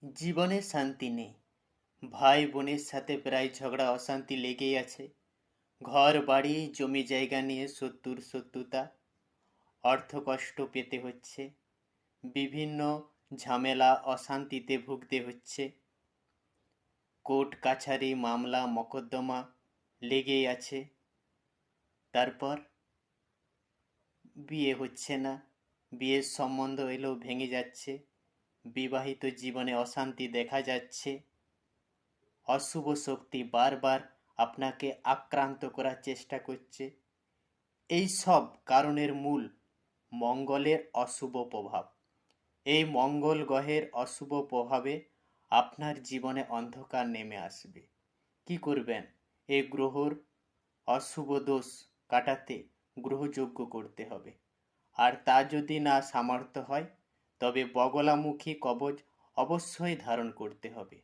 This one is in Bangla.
জীবনে শান্তি নেই। ভাই বোনের সাথে প্রায় ঝগড়া অশান্তি লেগেই আছে। ঘর বাড়ি জমি জায়গা নিয়ে শত্রুতা, অর্থকষ্ট পেতে হচ্ছে, বিভিন্ন ঝামেলা অশান্তিতে ভুগতে হচ্ছে। কোর্ট কাছারি মামলা মকদ্দমা লেগেই আছে। তারপর বিয়ে হচ্ছে না, বিয়ের সম্বন্ধ এলেও ভেঙে যাচ্ছে। বিবাহিত জীবনে অশান্তি দেখা যাচ্ছে। অশুভ শক্তি বারবার আপনাকে আক্রান্ত করার চেষ্টা করছে। এই সব কারণের মূল মঙ্গলের অশুভ প্রভাব। এই মঙ্গল গ্রহের অশুভ প্রভাবে আপনার জীবনে অন্ধকার নেমে আসবে। কি করবেন? এই গ্রহর অশুভ দোষ কাটাতে গ্রহযজ্ঞ করতে হবে। আর তা যদি না সামর্থ্য হয়, তবে বগলামুখী কবচ অবশ্যই ধারণ করতে হবে।